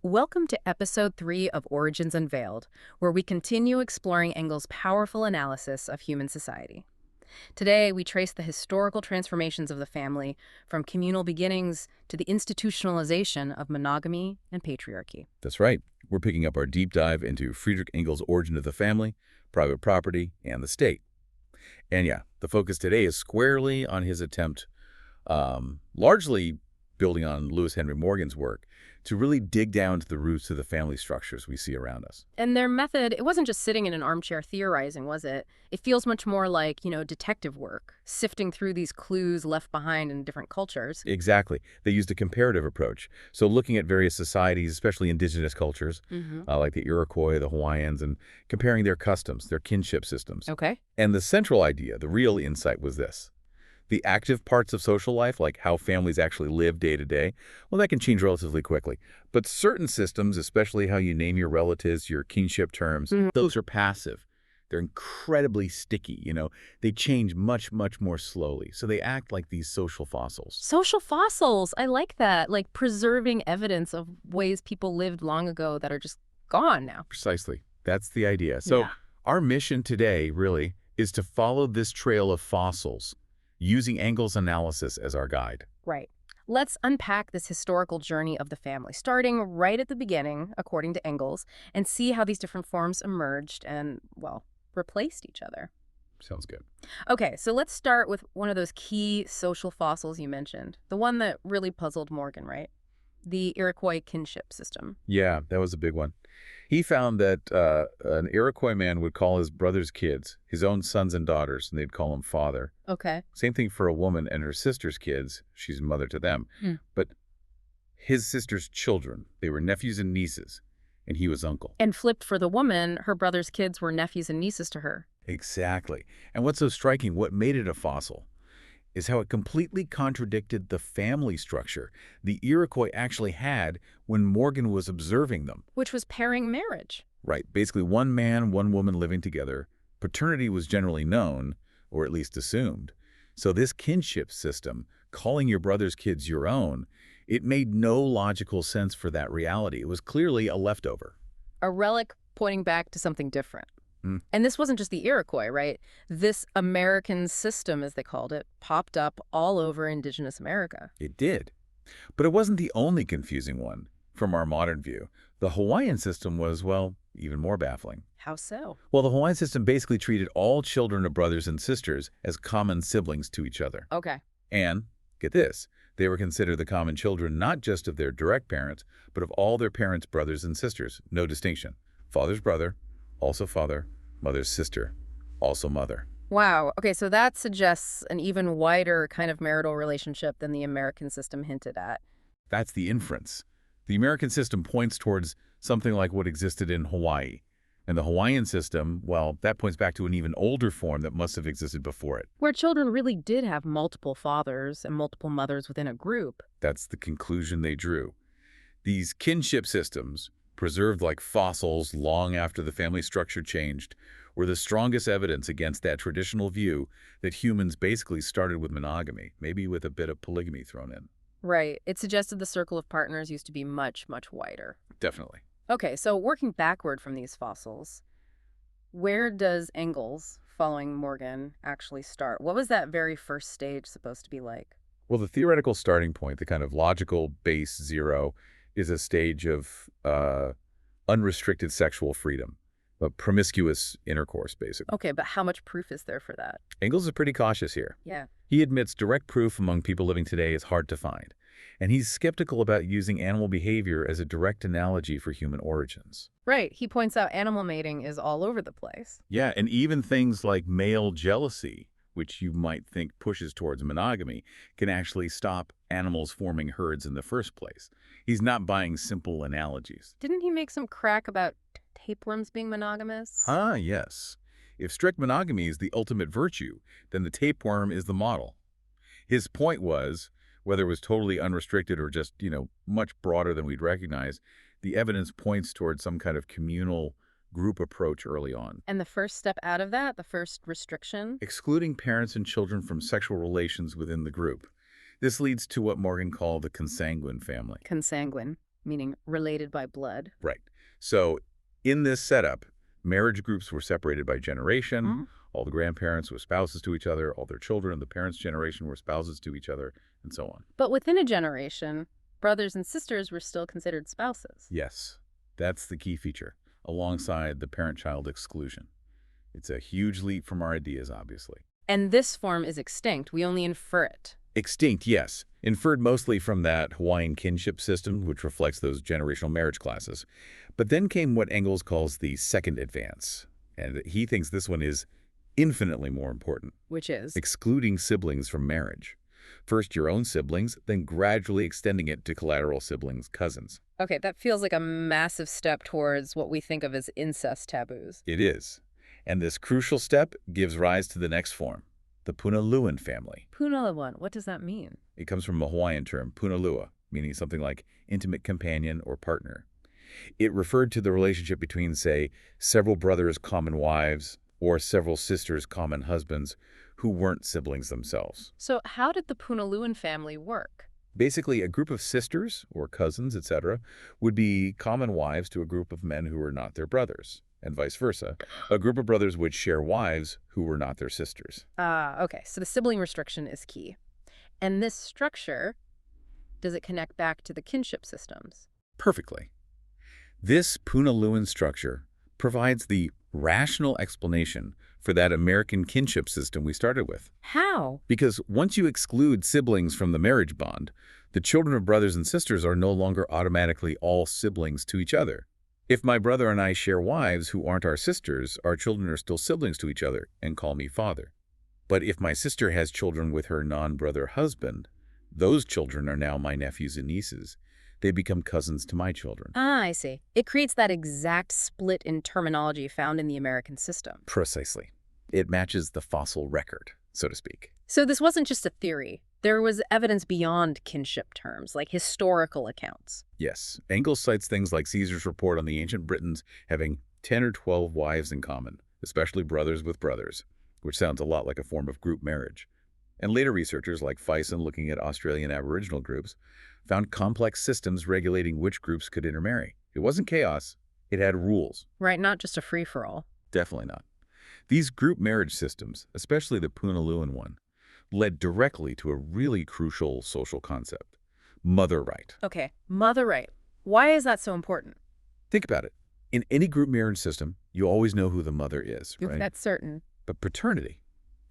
Welcome to episode 3 of Origins Unveiled, where we continue exploring Engels' powerful analysis of human society. Today, we trace the historical transformations of the family from communal beginnings to the institutionalization of monogamy and patriarchy. That's right. We're picking up our deep dive into Friedrich Engels' Origin of the Family, private property, and the state. And yeah, the focus today is squarely on his attempt, largely building on Lewis Henry Morgan's work, to really dig down to the roots of the family structures we see around us. And their method, it wasn't just sitting in an armchair theorizing, was it? It feels much more like, detective work, sifting through these clues left behind in different cultures. Exactly. They used a comparative approach. So looking at various societies, especially indigenous cultures, like the Iroquois, the Hawaiians, and comparing their customs, their kinship systems. Okay. And the central idea, the real insight was this. The active parts of social life, like how families actually live day to day, well, that can change relatively quickly. But certain systems, especially how you name your relatives, your kinship terms, those are passive. They're incredibly sticky, They change much, much more slowly. So they act like these social fossils. Social fossils, I like that, like preserving evidence of ways people lived long ago that are just gone now. Precisely. That's the idea. So our mission today, really, is to follow this trail of fossils, using Engels' analysis as our guide. Right. Let's unpack this historical journey of the family, starting right at the beginning, according to Engels, and see how these different forms emerged and, well, replaced each other. Sounds good. Okay, so let's start with one of those key social fossils you mentioned, the one that really puzzled Morgan, right? The Iroquois kinship system. Yeah, that was a big one. He found that an Iroquois man would call his brother's kids his own sons and daughters, and they'd call him father. Okay. Same thing for a woman and her sister's kids. She's mother to them. But his sister's children, they were nephews and nieces, and he was uncle. And flipped for the woman, her brother's kids were nephews and nieces to her. Exactly. And what's so striking, what made it a fossil, is how it completely contradicted the family structure the Iroquois actually had when Morgan was observing them. Which was pairing marriage. Right. Basically, one man, one woman living together. Paternity was generally known, or at least assumed. So this kinship system, calling your brother's kids your own, it made no logical sense for that reality. It was clearly a leftover. A relic pointing back to something different. And this wasn't just the Iroquois, right? This American system, as they called it, popped up all over indigenous America. It did. But it wasn't the only confusing one from our modern view. The Hawaiian system was, well, even more baffling. How so? Well, the Hawaiian system basically treated all children of brothers and sisters as common siblings to each other. Okay. And, get this, they were considered the common children not just of their direct parents, but of all their parents' brothers and sisters. No distinction. Father's brother, also father, mother's sister, also mother. Wow. Okay, so that suggests an even wider kind of marital relationship than the American system hinted at. That's the inference. The American system points towards something like what existed in Hawaii. And the Hawaiian system, well, that points back to an even older form that must have existed before it. Where children really did have multiple fathers and multiple mothers within a group. That's the conclusion they drew. These kinship systems, preserved like fossils long after the family structure changed, were the strongest evidence against that traditional view that humans basically started with monogamy, maybe with a bit of polygamy thrown in. Right. It suggested the circle of partners used to be much, much wider. Definitely. Okay, so working backward from these fossils, where does Engels, following Morgan, actually start? What was that very first stage supposed to be like? Well, the theoretical starting point, the kind of logical base zero, is a stage of unrestricted sexual freedom, a promiscuous intercourse, basically. Okay, but how much proof is there for that? Engels is pretty cautious here. Yeah. He admits direct proof among people living today is hard to find, and he's skeptical about using animal behavior as a direct analogy for human origins. Right. He points out animal mating is all over the place. Yeah, and even things like male jealousy, which you might think pushes towards monogamy, can actually stop animals forming herds in the first place. He's not buying simple analogies. Didn't he make some crack about tapeworms being monogamous? Ah, yes. If strict monogamy is the ultimate virtue, then the tapeworm is the model. His point was, whether it was totally unrestricted or just, much broader than we'd recognize, the evidence points towards some kind of communal group approach early on. And the first step out of that, the first restriction? Excluding parents and children from sexual relations within the group. This leads to what Morgan called the consanguine family. Consanguine, meaning related by blood. Right. So in this setup, marriage groups were separated by generation. Mm. All the grandparents were spouses to each other. All their children, the parents' generation, were spouses to each other, and so on. But within a generation, brothers and sisters were still considered spouses. Yes, that's the key feature, alongside the parent-child exclusion. It's a huge leap from our ideas, obviously. And this form is extinct. We only infer it. Extinct, yes. Inferred mostly from that Hawaiian kinship system, which reflects those generational marriage classes. But then came what Engels calls the second advance. And he thinks this one is infinitely more important. Which is? Excluding siblings from marriage. First your own siblings, then gradually extending it to collateral siblings, cousins. Okay, that feels like a massive step towards what we think of as incest taboos. It is. And this crucial step gives rise to the next form, the punaluan family. Punaluan, what does that mean? It comes from a Hawaiian term, punalua, meaning something like intimate companion or partner. It referred to the relationship between, say, several brothers, common wives, or several sisters, common husbands, who weren't siblings themselves. So how did the Punaluan family work? Basically, a group of sisters, or cousins, etc., would be common wives to a group of men who were not their brothers, and vice versa. A group of brothers would share wives who were not their sisters. Okay, so the sibling restriction is key. And this structure, does it connect back to the kinship systems? Perfectly. This punaluan structure provides the rational explanation for that American kinship system we started with. How? Because once you exclude siblings from the marriage bond, the children of brothers and sisters are no longer automatically all siblings to each other. If my brother and I share wives who aren't our sisters, our children are still siblings to each other and call me father. But if my sister has children with her non-brother husband, those children are now my nephews and nieces. They become cousins to my children. Ah, I see. It creates that exact split in terminology found in the American system. Precisely. It matches the fossil record, so to speak. So this wasn't just a theory. There was evidence beyond kinship terms, like historical accounts. Yes. Engels cites things like Caesar's report on the ancient Britons having 10 or 12 wives in common, especially brothers with brothers, which sounds a lot like a form of group marriage. And later researchers like Fison, looking at Australian Aboriginal groups, found complex systems regulating which groups could intermarry. It wasn't chaos. It had rules. Right, not just a free-for-all. Definitely not. These group marriage systems, especially the punaluan one, led directly to a really crucial social concept, mother right. Okay, mother right. Why is that so important? Think about it. In any group marriage system, you always know who the mother is, right? That's certain. But paternity,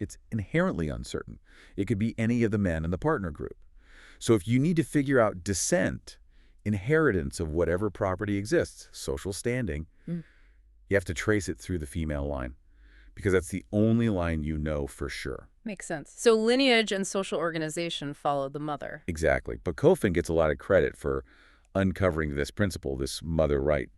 it's inherently uncertain. It could be any of the men in the partner group. So if you need to figure out descent, inheritance of whatever property exists, social standing, you have to trace it through the female line, because that's the only line you know for sure. Makes sense. So lineage and social organization follow the mother. Exactly. But Coffin gets a lot of credit for uncovering this principle, this mother right,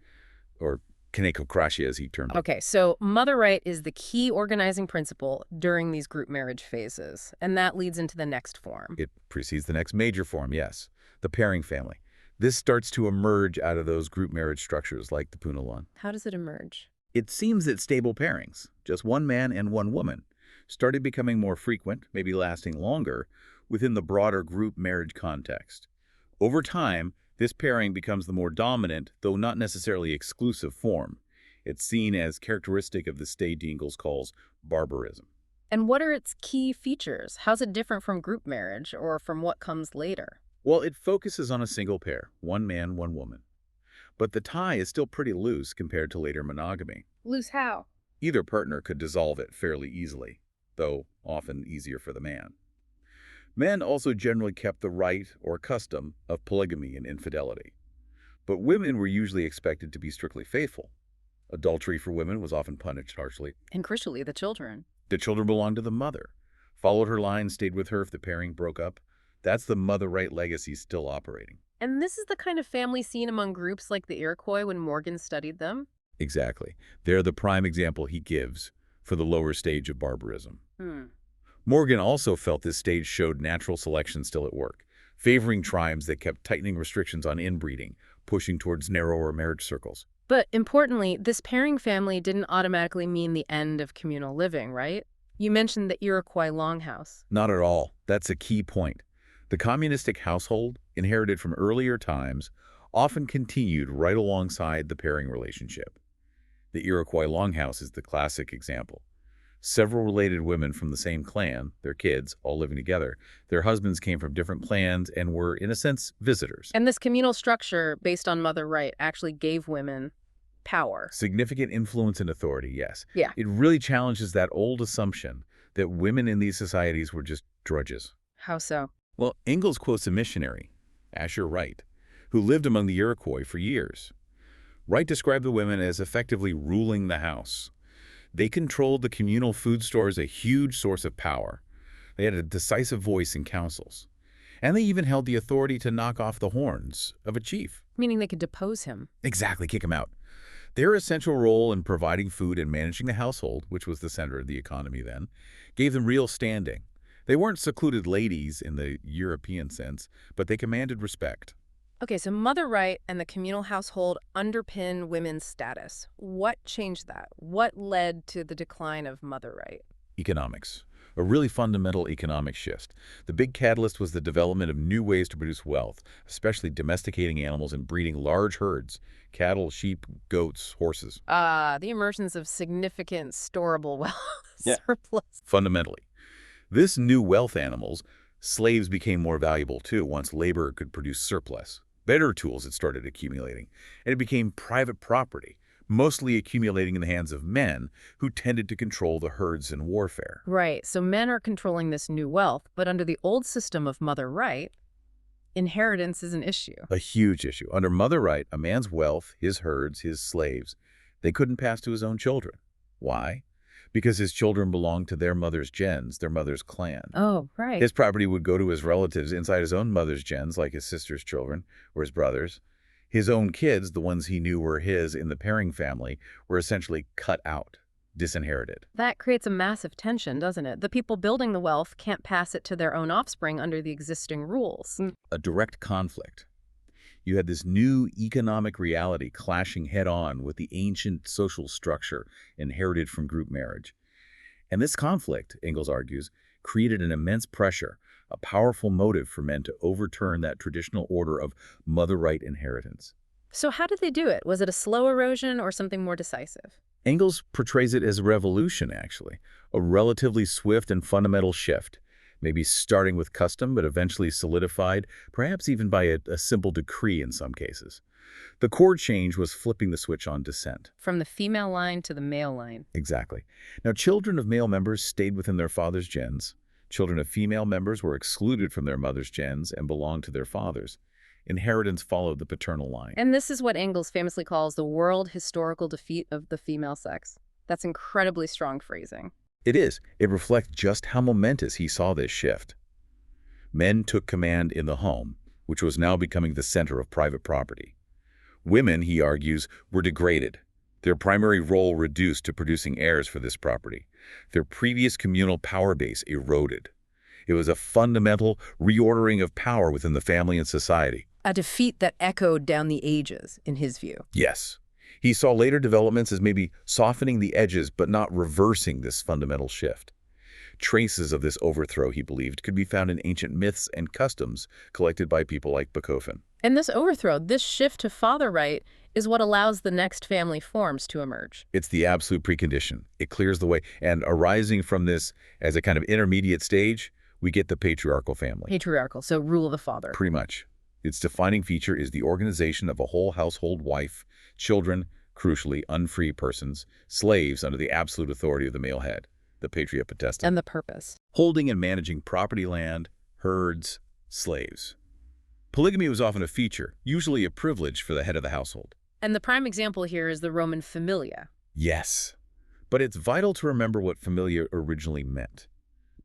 or kinekokrasia as he termed it. Okay, so mother right is the key organizing principle during these group marriage phases, and that leads into the next form. It precedes the next major form, yes, the pairing family. This starts to emerge out of those group marriage structures like the punaluan. How does it emerge? It seems that stable pairings, just one man and one woman, started becoming more frequent, maybe lasting longer, within the broader group marriage context. Over time, this pairing becomes the more dominant, though not necessarily exclusive form. It's seen as characteristic of the stage Engels calls barbarism. And what are its key features? How's it different from group marriage or from what comes later? Well, it focuses on a single pair, one man, one woman. But the tie is still pretty loose compared to later monogamy. Loose how? Either partner could dissolve it fairly easily, though often easier for the man. Men also generally kept the right or custom of polygamy and infidelity. But women were usually expected to be strictly faithful. Adultery for women was often punished harshly. And crucially, the children. The children belonged to the mother. Followed her line, stayed with her if the pairing broke up. That's the mother right legacy still operating. And this is the kind of family seen among groups like the Iroquois when Morgan studied them? Exactly. They're the prime example he gives for the lower stage of barbarism. Morgan also felt this stage showed natural selection still at work, favoring tribes that kept tightening restrictions on inbreeding, pushing towards narrower marriage circles. But importantly, this pairing family didn't automatically mean the end of communal living, right? You mentioned the Iroquois longhouse. Not at all. That's a key point. The communistic household, inherited from earlier times, often continued right alongside the pairing relationship. The Iroquois longhouse is the classic example. Several related women from the same clan, their kids, all living together. Their husbands came from different clans and were, in a sense, visitors. And this communal structure based on mother right actually gave women power. Significant influence and authority, yes. Yeah. It really challenges that old assumption that women in these societies were just drudges. How so? Well, Engels quotes a missionary, Asher Wright, who lived among the Iroquois for years. Wright described the women as effectively ruling the house. They controlled the communal food stores, a huge source of power. They had a decisive voice in councils. And they even held the authority to knock off the horns of a chief. Meaning they could depose him. Exactly, kick him out. Their essential role in providing food and managing the household, which was the center of the economy then, gave them real standing. They weren't secluded ladies in the European sense, but they commanded respect. Okay, so mother right and the communal household underpin women's status. What changed that? What led to the decline of mother right? Economics. A really fundamental economic shift. The big catalyst was the development of new ways to produce wealth, especially domesticating animals and breeding large herds, cattle, sheep, goats, horses. The emergence of significant storable wealth surplus. Fundamentally. This new wealth animals, slaves became more valuable too once labor could produce surplus. Better tools had started accumulating, and it became private property, mostly accumulating in the hands of men who tended to control the herds in warfare. Right, so men are controlling this new wealth, but under the old system of mother right, inheritance is an issue. A huge issue. Under mother right, a man's wealth, his herds, his slaves, they couldn't pass to his own children. Why? Because his children belonged to their mother's gens, their mother's clan. Oh, right. His property would go to his relatives inside his own mother's gens, like his sister's children or his brothers. His own kids, the ones he knew were his in the pairing family, were essentially cut out, disinherited. That creates a massive tension, doesn't it? The people building the wealth can't pass it to their own offspring under the existing rules. A direct conflict. You had this new economic reality clashing head-on with the ancient social structure inherited from group marriage. And this conflict, Engels argues, created an immense pressure, a powerful motive for men to overturn that traditional order of mother right inheritance. So how did they do it? Was it a slow erosion or something more decisive? Engels portrays it as a revolution, actually, a relatively swift and fundamental shift, maybe starting with custom but eventually solidified, perhaps even by a simple decree in some cases. The core change was flipping the switch on descent. From the female line to the male line. Exactly. Now, children of male members stayed within their father's gens. Children of female members were excluded from their mother's gens and belonged to their fathers. Inheritance followed the paternal line. And this is what Engels famously calls the world historical defeat of the female sex. That's incredibly strong phrasing. It is. It reflects just how momentous he saw this shift. Men took command in the home, which was now becoming the center of private property. Women, he argues, were degraded, their primary role reduced to producing heirs for this property. Their previous communal power base eroded. It was a fundamental reordering of power within the family and society. A defeat that echoed down the ages, in his view. Yes. He saw later developments as maybe softening the edges but not reversing this fundamental shift. Traces of this overthrow, he believed, could be found in ancient myths and customs collected by people like Bachofen. And this overthrow, this shift to father right, is what allows the next family forms to emerge. It's the absolute precondition. It clears the way. And arising from this as a kind of intermediate stage, we get the patriarchal family. Patriarchal, so rule of the father. Pretty much. Its defining feature is the organization of a whole household wife, children, crucially unfree persons, slaves under the absolute authority of the male head, the patria potestas. And the purpose. Holding and managing property land, herds, slaves. Polygamy was often a feature, usually a privilege for the head of the household. And the prime example here is the Roman familia. Yes. But it's vital to remember what familia originally meant.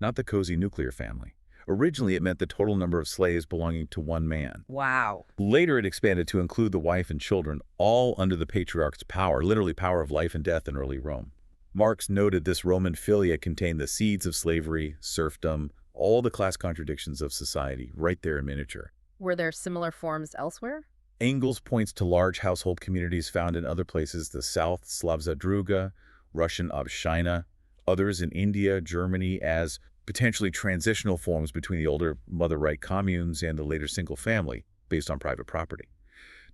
Not the cozy nuclear family. Originally, it meant the total number of slaves belonging to one man. Wow. Later, it expanded to include the wife and children, all under the patriarch's power, literally power of life and death in early Rome. Marx noted this Roman filia contained the seeds of slavery, serfdom, all the class contradictions of society, right there in miniature. Were there similar forms elsewhere? Engels points to large household communities found in other places, the South Slavza Druga, Russian Obshchina, others in India, Germany, as potentially transitional forms between the older mother right communes and the later single family based on private property.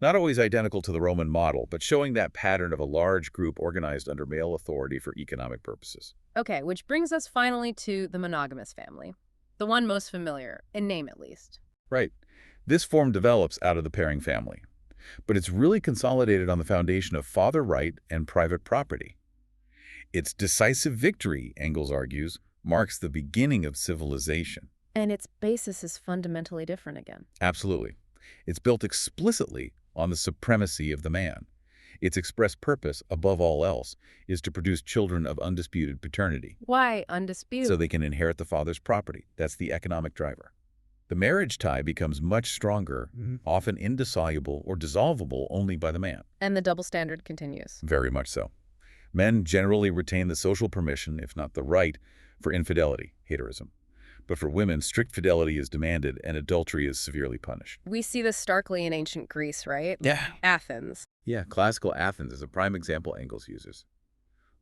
Not always identical to the Roman model, but showing that pattern of a large group organized under male authority for economic purposes. Okay, which brings us finally to the monogamous family, the one most familiar, in name at least. Right. This form develops out of the pairing family, but it's really consolidated on the foundation of father right and private property. Its decisive victory, Engels argues, marks the beginning of civilization. And its basis is fundamentally different again. Absolutely. It's built explicitly on the supremacy of the man. Its express purpose, above all else, is to produce children of undisputed paternity. Why undisputed? So they can inherit the father's property. That's the economic driver. The marriage tie becomes much stronger, often indissoluble or dissolvable only by the man. And the double standard continues. Very much so. Men generally retain the social permission, if not the right, for infidelity, heterism. But for women, strict fidelity is demanded and adultery is severely punished. We see this starkly in ancient Greece, right? Yeah. Athens. Yeah, classical Athens is a prime example Engels uses.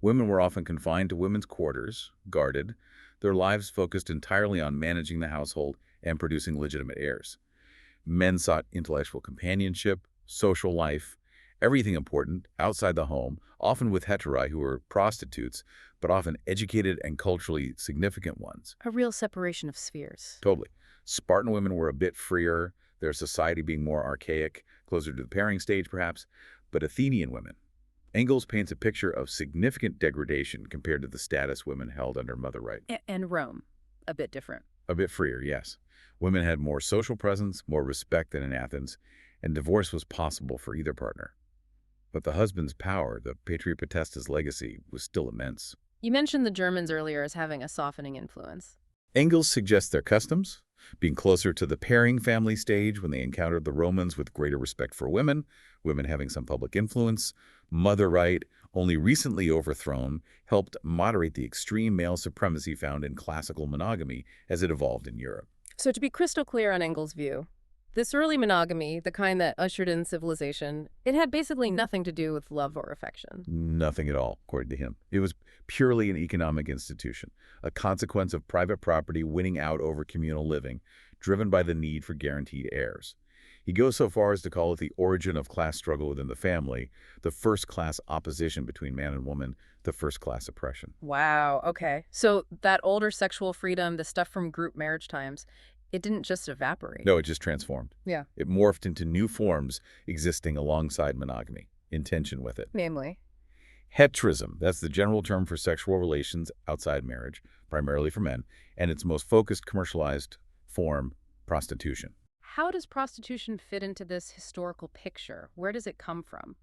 Women were often confined to women's quarters, guarded, their lives focused entirely on managing the household and producing legitimate heirs. Men sought intellectual companionship, social life, everything important outside the home, often with heteri who were prostitutes, but often educated and culturally significant ones. A real separation of spheres. Totally. Spartan women were a bit freer, their society being more archaic, closer to the pairing stage perhaps, but Athenian women. Engels paints a picture of significant degradation compared to the status women held under mother right. And Rome, a bit different. A bit freer, yes. Women had more social presence, more respect than in Athens, and divorce was possible for either partner. But the husband's power, the patria potesta's legacy, was still immense. You mentioned the Germans earlier as having a softening influence. Engels suggests their customs, being closer to the pairing family stage when they encountered the Romans with greater respect for women, women having some public influence, mother right, only recently overthrown, helped moderate the extreme male supremacy found in classical monogamy as it evolved in Europe. So to be crystal clear on Engels' view, this early monogamy, the kind that ushered in civilization, it had basically nothing to do with love or affection. Nothing at all, according to him. It was purely an economic institution, a consequence of private property winning out over communal living, driven by the need for guaranteed heirs. He goes so far as to call it the origin of class struggle within the family, the first-class opposition between man and woman, the first-class oppression. Wow, okay. So that older sexual freedom, the stuff from group marriage times, it didn't just evaporate. No, it just transformed. Yeah. It morphed into new forms existing alongside monogamy, in tension with it. Namely? Heterism, that's the general term for sexual relations outside marriage, primarily for men, and its most focused commercialized form, prostitution. How does prostitution fit into this historical picture? Where does it come from?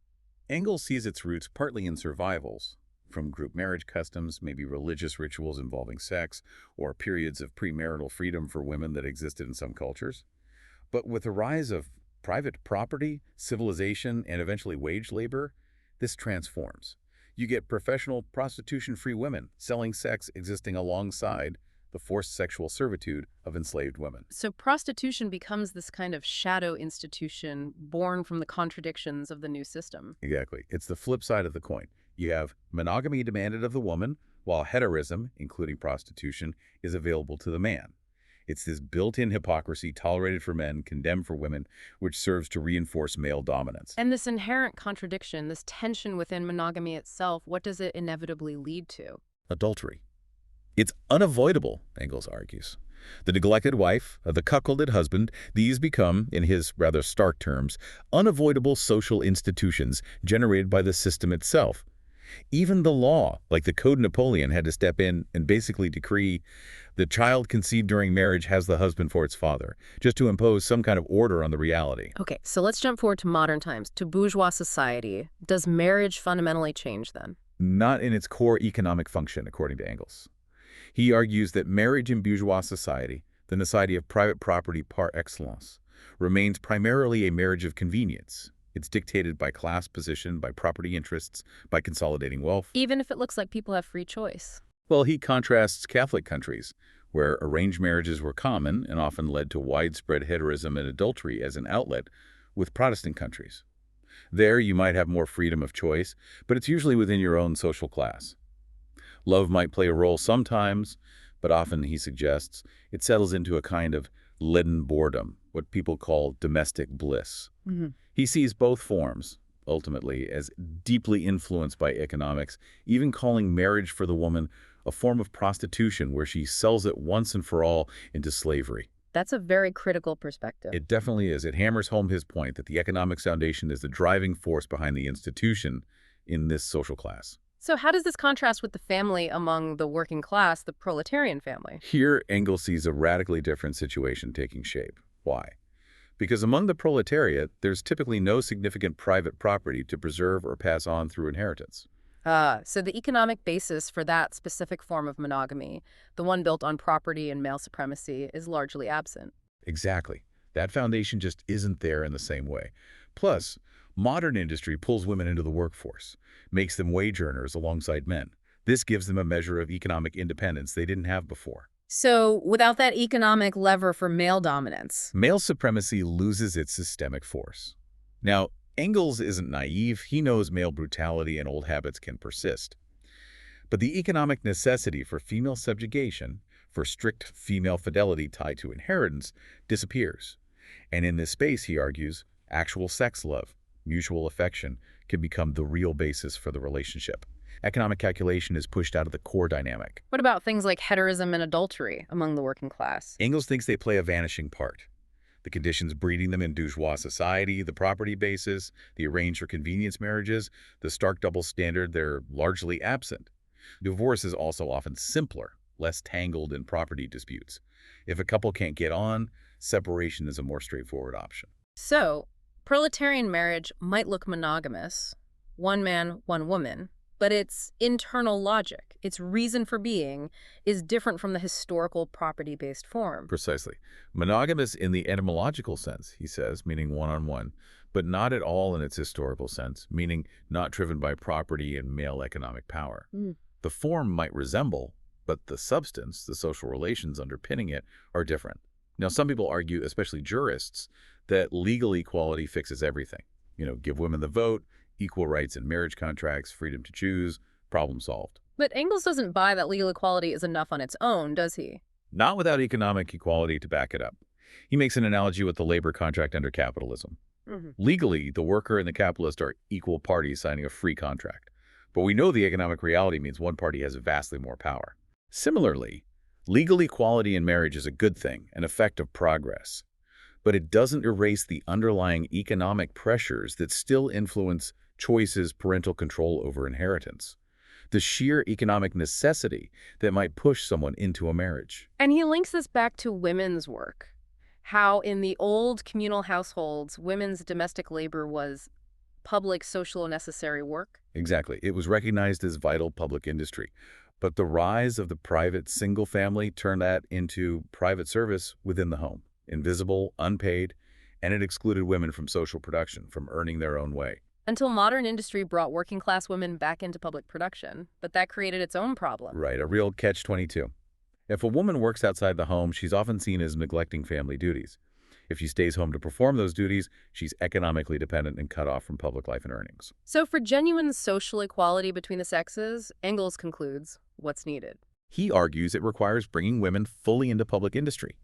Engels sees its roots partly in survivals, from group marriage customs, maybe religious rituals involving sex, or periods of premarital freedom for women that existed in some cultures. But with the rise of private property, civilization, and eventually wage labor, this transforms. You get professional prostitution-free women selling sex existing alongside the forced sexual servitude of enslaved women. So prostitution becomes this kind of shadow institution born from the contradictions of the new system. Exactly. It's the flip side of the coin. You have monogamy demanded of the woman, while heterism, including prostitution, is available to the man. It's this built-in hypocrisy tolerated for men, condemned for women, which serves to reinforce male dominance. And this inherent contradiction, this tension within monogamy itself, what does it inevitably lead to? Adultery. It's unavoidable, Engels argues. The neglected wife, the cuckolded husband, these become, in his rather stark terms, unavoidable social institutions generated by the system itself. Even the law, like the Code Napoleon, had to step in and basically decree the child conceived during marriage has the husband for its father, just to impose some kind of order on the reality. Okay, so let's jump forward to modern times, to bourgeois society. Does marriage fundamentally change then? Not in its core economic function, according to Engels. He argues that marriage in bourgeois society, the society of private property par excellence, remains primarily a marriage of convenience. It's dictated by class position, by property interests, by consolidating wealth. Even if it looks like people have free choice. Well, he contrasts Catholic countries, where arranged marriages were common and often led to widespread heterism and adultery as an outlet, with Protestant countries. There, you might have more freedom of choice, but it's usually within your own social class. Love might play a role sometimes, but often, he suggests, it settles into a kind of leaden boredom, what people call domestic bliss. He sees both forms, ultimately, as deeply influenced by economics, even calling marriage for the woman a form of prostitution where she sells it once and for all into slavery. That's a very critical perspective. It definitely is. It hammers home his point that the economic foundation is the driving force behind the institution in this social class. So how does this contrast with the family among the working class, the proletarian family? Here, Engels sees a radically different situation taking shape. Why? Because among the proletariat, there's typically no significant private property to preserve or pass on through inheritance. So the economic basis for that specific form of monogamy, the one built on property and male supremacy, is largely absent. Exactly. That foundation just isn't there in the same way. Plus, modern industry pulls women into the workforce, makes them wage earners alongside men. This gives them a measure of economic independence they didn't have before. So without that economic lever for male dominance. Male supremacy loses its systemic force. Now, Engels isn't naive. He knows male brutality and old habits can persist. But the economic necessity for female subjugation, for strict female fidelity tied to inheritance, disappears. And in this space, he argues, actual sex love, mutual affection, can become the real basis for the relationship. Economic calculation is pushed out of the core dynamic. What about things like heterism and adultery among the working class? Engels thinks they play a vanishing part. The conditions breeding them in bourgeois society, the property basis, the arranged or convenience marriages, the stark double standard, they're largely absent. Divorce is also often simpler, less tangled in property disputes. If a couple can't get on, separation is a more straightforward option. So, proletarian marriage might look monogamous, one man, one woman, but its internal logic, its reason for being, is different from the historical property-based form. Precisely. Monogamous in the etymological sense, he says, meaning one-on-one, but not at all in its historical sense, meaning not driven by property and male economic power. The form might resemble, but the substance, the social relations underpinning it, are different. Now, some people argue, especially jurists, that legal equality fixes everything. Give women the vote, equal rights in marriage contracts, freedom to choose, problem solved. But Engels doesn't buy that legal equality is enough on its own, does he? Not without economic equality to back it up. He makes an analogy with the labor contract under capitalism. Legally, the worker and the capitalist are equal parties signing a free contract. But we know the economic reality means one party has vastly more power. Similarly, legal equality in marriage is a good thing, an effect of progress. But it doesn't erase the underlying economic pressures that still influence choices, parental control over inheritance, the sheer economic necessity that might push someone into a marriage. And he links this back to women's work. How in the old communal households, women's domestic labor was public, social, necessary work. Exactly. It was recognized as vital public industry. But the rise of the private single family turned that into private service within the home, invisible, unpaid, and it excluded women from social production, from earning their own way. Until modern industry brought working-class women back into public production, but that created its own problem. Right, a real catch-22. If a woman works outside the home, she's often seen as neglecting family duties. If she stays home to perform those duties, she's economically dependent and cut off from public life and earnings. So for genuine social equality between the sexes, Engels concludes, what's needed? He argues it requires bringing women fully into public industry.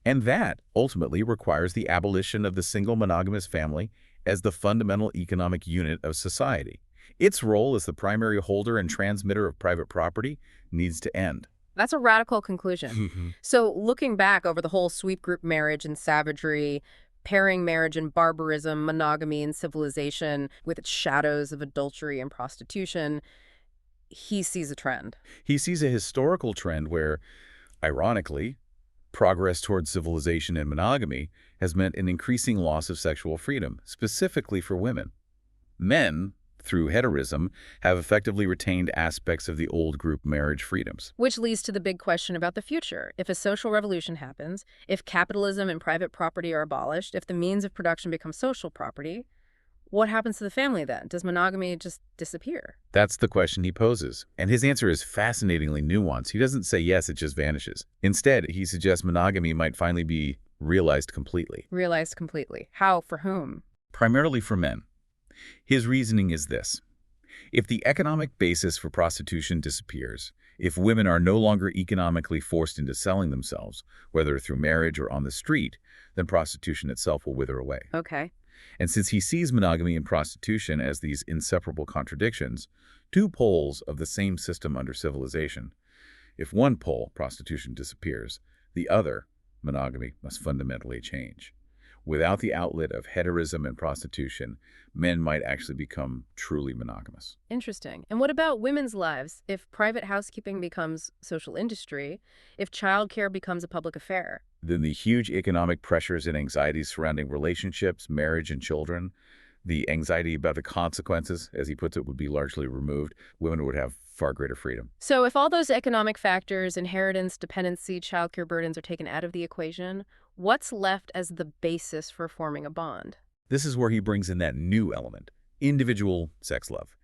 And that ultimately requires the abolition of the single monogamous family as the fundamental economic unit of society. Its role as the primary holder and transmitter of private property needs to end. That's a radical conclusion. So looking back over the whole sweep group marriage and savagery, pairing marriage and barbarism, monogamy and civilization, with its shadows of adultery and prostitution, he sees a trend. He sees a historical trend where, ironically, progress towards civilization and monogamy has meant an increasing loss of sexual freedom, specifically for women. Men, through heterism, have effectively retained aspects of the old group marriage freedoms. Which leads to the big question about the future. If a social revolution happens, if capitalism and private property are abolished, if the means of production become social property, what happens to the family then? Does monogamy just disappear? That's the question he poses, and his answer is fascinatingly nuanced. He doesn't say yes, it just vanishes. Instead, he suggests monogamy might finally be realized completely. Realized completely. How? For whom? Primarily for men. His reasoning is this. If the economic basis for prostitution disappears, if women are no longer economically forced into selling themselves, whether through marriage or on the street, then prostitution itself will wither away. Okay. And since he sees monogamy and prostitution as these inseparable contradictions, two poles of the same system under civilization, if one pole, prostitution, disappears, the other, monogamy, must fundamentally change. Without the outlet of heterism and prostitution, men might actually become truly monogamous. Interesting. And what about women's lives? If private housekeeping becomes social industry, if childcare becomes a public affair? Then the huge economic pressures and anxieties surrounding relationships, marriage, and children, the anxiety about the consequences, as he puts it, would be largely removed. Women would have far greater freedom. So if all those economic factors, inheritance, dependency, childcare burdens are taken out of the equation, what's left as the basis for forming a bond? This is where he brings in that new element, individual sex love.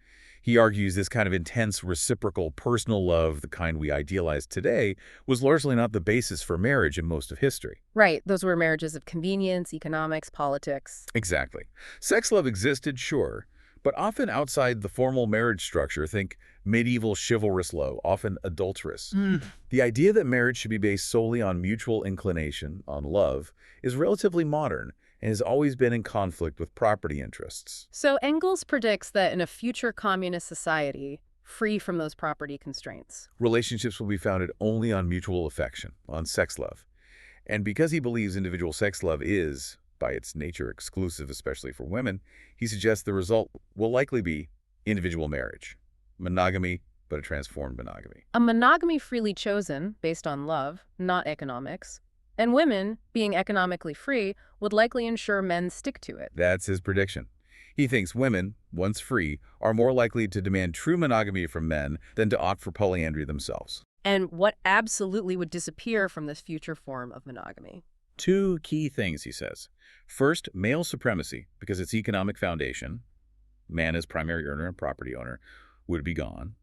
He argues this kind of intense, reciprocal, personal love, the kind we idealize today, was largely not the basis for marriage in most of history. Right, those were marriages of convenience, economics, politics. Exactly. Sex love existed, sure, but often outside the formal marriage structure. Think medieval chivalrous love, often adulterous. The idea that marriage should be based solely on mutual inclination, on love, is relatively modern and has always been in conflict with property interests. So Engels predicts that in a future communist society, free from those property constraints, Relationships will be founded only on mutual affection, on sex love. And because he believes individual sex love is, by its nature, exclusive, especially for women, he suggests the result will likely be individual marriage. Monogamy, but a transformed monogamy. a monogamy freely chosen based on love, not economics, and women, being economically free, would likely ensure men stick to it. That's his prediction. He thinks women, once free, are more likely to demand true monogamy from men than to opt for polyandry themselves. And what absolutely would disappear from this future form of monogamy? Two key things, he says. First, male supremacy, because its economic foundation, man as primary earner and property owner, would be gone.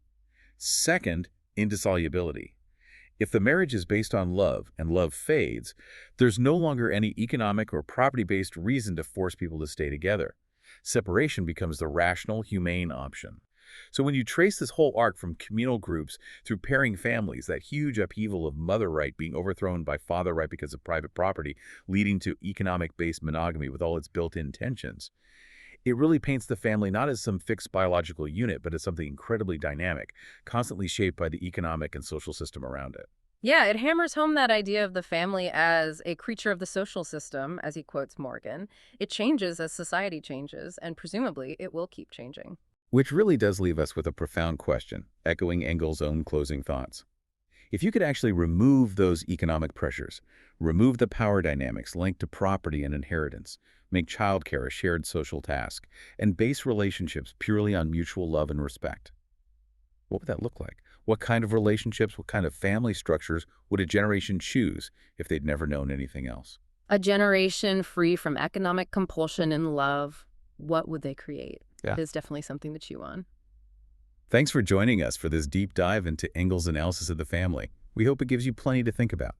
Second, indissolubility. If the marriage is based on love and love fades, there's no longer any economic or property-based reason to force people to stay together. Separation becomes the rational, humane option. So when you trace this whole arc from communal groups through pairing families, that huge upheaval of mother right being overthrown by father right because of private property, leading to economic-based monogamy with all its built-in tensions, it really paints the family not as some fixed biological unit, but as something incredibly dynamic, constantly shaped by the economic and social system around it. Yeah, it hammers home that idea of the family as a creature of the social system, as he quotes Morgan. It changes as society changes, and presumably it will keep changing. Which really does leave us with a profound question, echoing Engels' own closing thoughts. If you could actually remove those economic pressures, remove the power dynamics linked to property and inheritance, make childcare a shared social task, and base relationships purely on mutual love and respect, what would that look like? What kind of relationships, what kind of family structures would a generation choose if they'd never known anything else? A generation free from economic compulsion and love, what would they create? Yeah. It is definitely something to chew on. Thanks for joining us for this deep dive into Engels' analysis of the family. We hope it gives you plenty to think about.